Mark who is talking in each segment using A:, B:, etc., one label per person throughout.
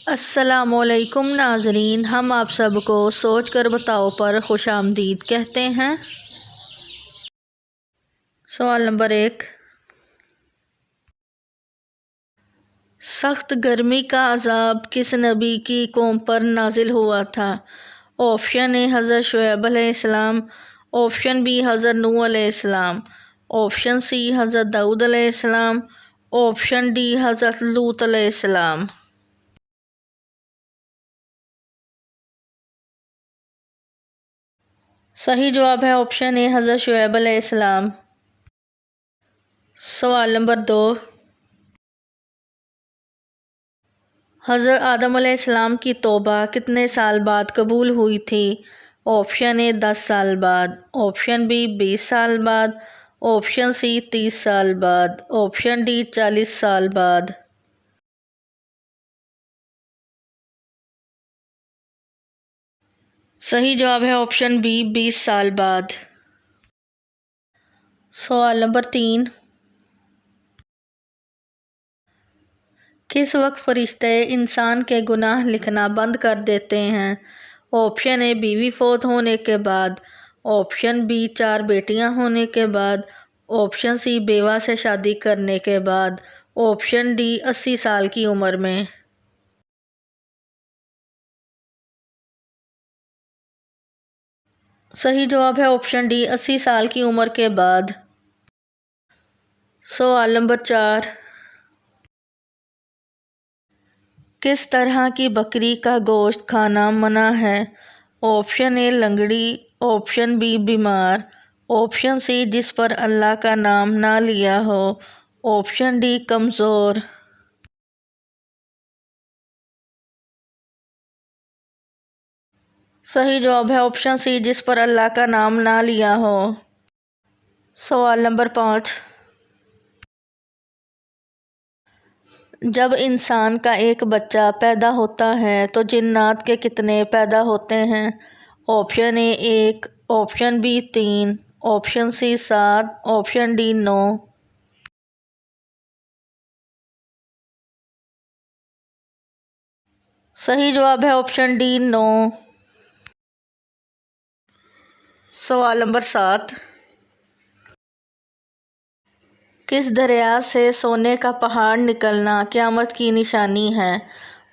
A: अस्सलामुअलैकुम नाज़रीन, हम आप सबको सोच कर बताओ पर खुशामदीद कहते हैं। सवाल नंबर 1, सख्त गर्मी का अज़ाब किस नबी की कौम पर नाजिल हुआ था? ऑप्शन ए हज़रत शुएब अलैहिस्सलाम, ऑप्शन बी हज़रत नूह अलैहिस्सलाम, ऑप्शन सी हज़रत दाऊद अलैहिस्सलाम, ऑप्शन डी हज़रत लूत अलैहिस्सलाम। सही जवाब है ऑप्शन ए हज़रत शुएब अलैहिस्सलाम। सवाल नंबर 2, हज़रत आदम अलैहिस्सलाम की तौबा कितने साल बाद कबूल हुई थी? ऑप्शन ए 10 साल बाद, ऑप्शन बी 20 साल बाद, ऑप्शन सी 30 साल बाद, ऑप्शन डी 40 साल बाद। सही जवाब है ऑप्शन बी 20 साल बाद। सवाल नंबर 3, किस वक्त फरिश्ते इंसान के गुनाह लिखना बंद कर देते हैं? ऑप्शन ए बीवी फौत होने के बाद, ऑप्शन बी 4 बेटियां होने के बाद, ऑप्शन सी बेवा से शादी करने के बाद, ऑप्शन डी 80 साल की उम्र में। सही जवाब है ऑप्शन डी 80 साल की उम्र के बाद। सवाल नंबर 4, किस तरह की बकरी का गोश्त खाना मना है? ऑप्शन ए लंगड़ी, ऑप्शन बी बीमार, ऑप्शन सी जिस पर अल्लाह का नाम ना लिया हो, ऑप्शन डी कमज़ोर। सही जवाब है ऑप्शन सी जिस पर अल्लाह का नाम ना लिया हो। सवाल नंबर 5, जब इंसान का एक बच्चा पैदा होता है तो जिन्नात के कितने पैदा होते हैं? Option A 1, option B 3, option C 7, option D 9। सही जवाब है ऑप्शन डी 9। सवाल नंबर 7, किस दरिया से सोने का पहाड़ निकलना क़यामत की निशानी है?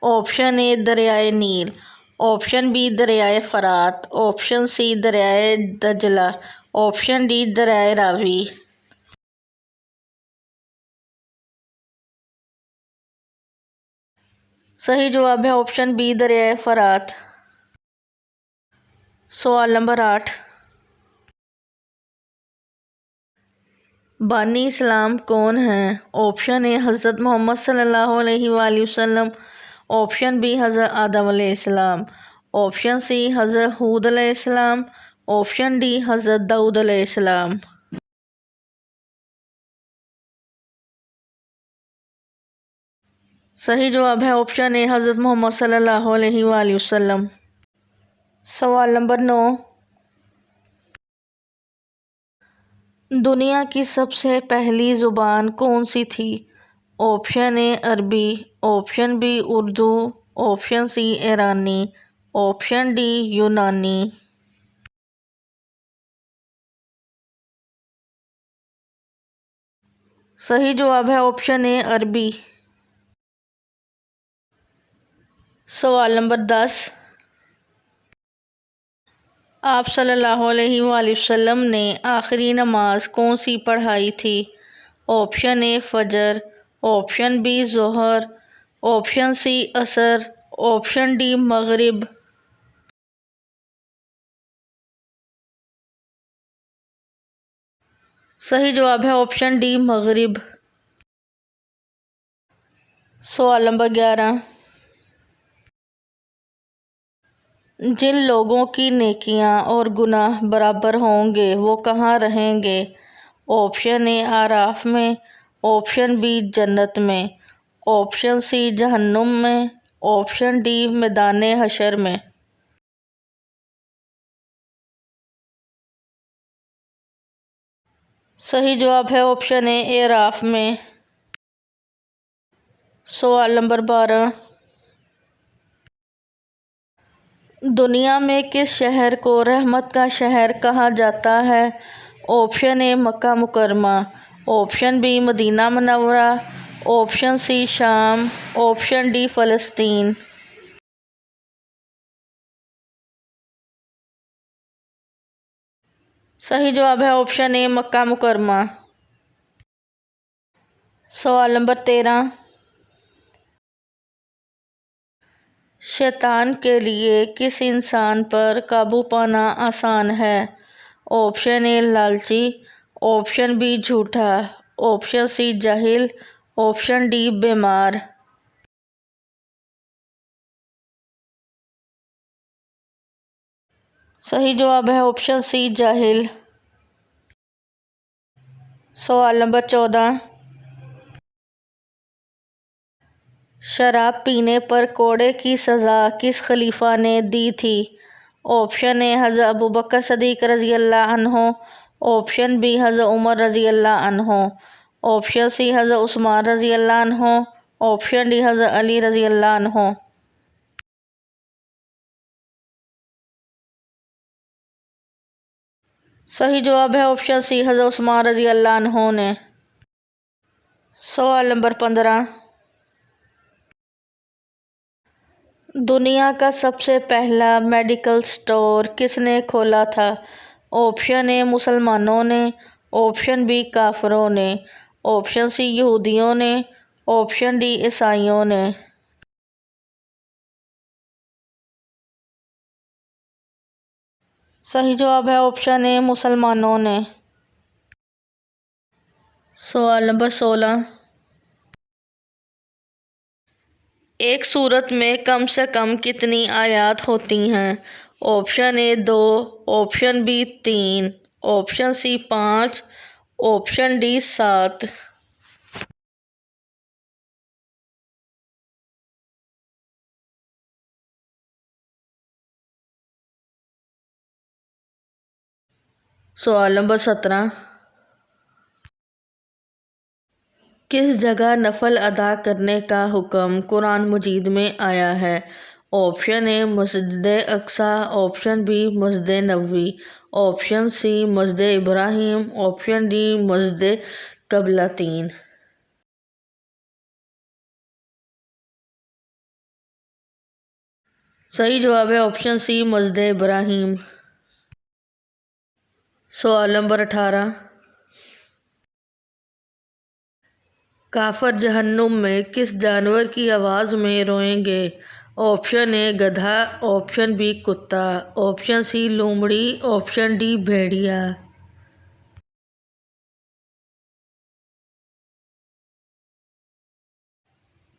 A: ऑप्शन ए दरियाए नील, ऑप्शन बी दरियाए फ़रात, ऑप्शन सी दरियाए दजला, ऑप्शन डी दरियाए रावी। सही जवाब है ऑप्शन बी दरियाए फ़रात। सवाल नंबर 8, बानी इस्लाम कौन हैं? ऑप्शन ए हज़रत मोहम्मद सल्लल्लाहु अलैहि वसल्लम, ऑप्शन बी हज़रत आदम अलैहिस्सलाम, ऑप्शन सी हज़रत हूद अलैहिस्सलाम, ऑप्शन डी हज़रत दाऊद अलैहिस्सलाम। सही जवाब है ऑप्शन ए हज़रत मोहम्मद सल्लल्लाहु अलैहि वसल्लम। सवाल नंबर 9, दुनिया की सबसे पहली ज़ुबान कौन सी थी? ऑप्शन ए अरबी, option B Urdu, option C ईरानी, ऑप्शन डी यूनानी। सही जवाब है ऑप्शन ए अरबी। सवाल नंबर 10, आप सल्लल्लाहु अलैहि वसल्लम ने आखिरी नमाज कौन सी पढ़ाई थी? ऑप्शन ए फजर, ऑप्शन बी ज़ोहर, ऑप्शन सी असर, ऑप्शन डी मगरिब। सही जवाब है ऑप्शन डी मगरिब। सवाल नंबर 11, जिन लोगों की नेकियां और गुनाह बराबर होंगे वो कहाँ रहेंगे? ऑप्शन ए आराफ में, ऑप्शन बी जन्नत में, ऑप्शन सी जहन्नुम में, ऑप्शन डी मैदान हशर में। सही जवाब है ऑप्शन ए आराफ में। सवाल नंबर 12, दुनिया में किस शहर को रहमत का शहर कहा जाता है? Option A Makkah Mukarramah, option B Madinah Munawwarah, option C Sham, option D फ़लस्तीन। सही जवाब है ऑप्शन ए मक्का मुकरमा। सवाल नंबर 13। शैतान के लिए किस इंसान पर काबू पाना आसान है? ऑप्शन ए लालची, ऑप्शन बी झूठा, ऑप्शन सी जाहिल, ऑप्शन डी बीमार। सही जवाब है ऑप्शन सी जाहिल। सवाल नंबर 14। शराब पीने पर कोड़े की सज़ा किस खलीफा ने दी थी? ऑप्शन ए हज़रत अबू बकर सदीक रज़ी अल्लाह अन्हो, ऑप्शन बी हज़रत उमर रज़ी अल्लाह अन्हो, ऑप्शन सी हज़रत उस्मान रज़ी अल्लाह अन्हो, ऑप्शन डी हज़रत अली रज़ी अल्लाह अन्हो। सही जवाब है ऑप्शन सी हज़रत उस्मान रज़ी अल्लाह अन्हो ने। सवाल नंबर 15। दुनिया का सबसे पहला मेडिकल स्टोर किसने खोला था? ऑप्शन ए मुसलमानों ने, ऑप्शन बी काफिरों ने, ऑप्शन सी यहूदियों ने, ऑप्शन डी ईसाइयों ने। सही जवाब है ऑप्शन ए मुसलमानों ने। सवाल नंबर 16। एक सूरत में कम से कम कितनी आयत होती हैं? Option A 2, option B 3, option C 5, option D 7। सवाल नंबर 17। किस जगह नफल अदा करने का हुक्म कुरान मजीद में आया है? ऑप्शन ए मस्जिद अक्सा, ऑप्शन बी मस्जिद नबवी, ऑप्शन सी मस्जिद इब्राहिम, ऑप्शन डी मस्जिद क़िबलतैन। सही जवाब है ऑप्शन सी मस्जिद इब्राहिम। सवाल नंबर 18। काफिर जहन्नुम में किस जानवर की आवाज़ में रोएंगे? ऑप्शन ए गधा, ऑप्शन बी कुत्ता, ऑप्शन सी लोमड़ी, ऑप्शन डी भेड़िया।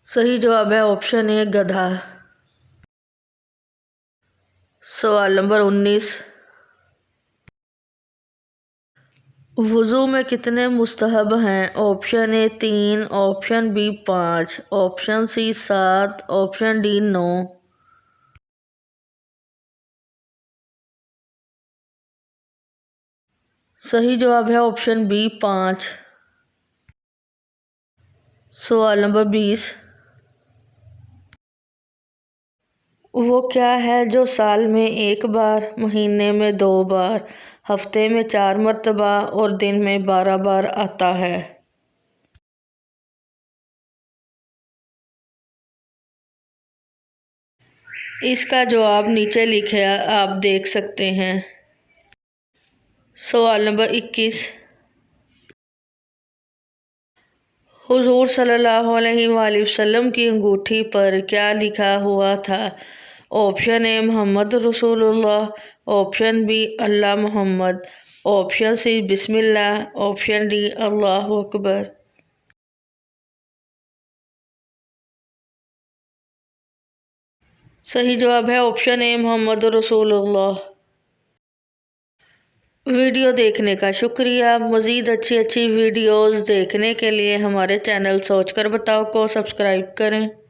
A: सही जवाब है ऑप्शन ए गधा। सवाल नंबर 19। वज़ू में कितने मुस्तहब हैं? Option A 3, option B 5, option C 7, option D 9। सही जवाब है ऑप्शन बी 5। सवाल नंबर 20। वो क्या है जो साल में 1 बार, महीने में 2 बार, हफ्ते में 4 मरतबा और दिन में 12 बार आता है? इसका जवाब नीचे लिखे आप देख सकते हैं। सवाल नंबर 21। हुजूर सल्लल्लाहु अलैहि वसल्लम की अंगूठी पर क्या लिखा हुआ था? ऑप्शन ए मोहम्मद रसूलुल्लाह, ऑप्शन बी अल्लाह मोहम्मद, ऑप्शन सी बिस्मिल्लाह, ऑप्शन डी अल्लाह अकबर। सही जवाब है ऑप्शन ए मोहम्मद रसूलुल्लाह। वीडियो देखने का शुक्रिया। मज़ीद अच्छी अच्छी वीडियोस देखने के लिए हमारे चैनल सोच कर बताओ को सब्सक्राइब करें।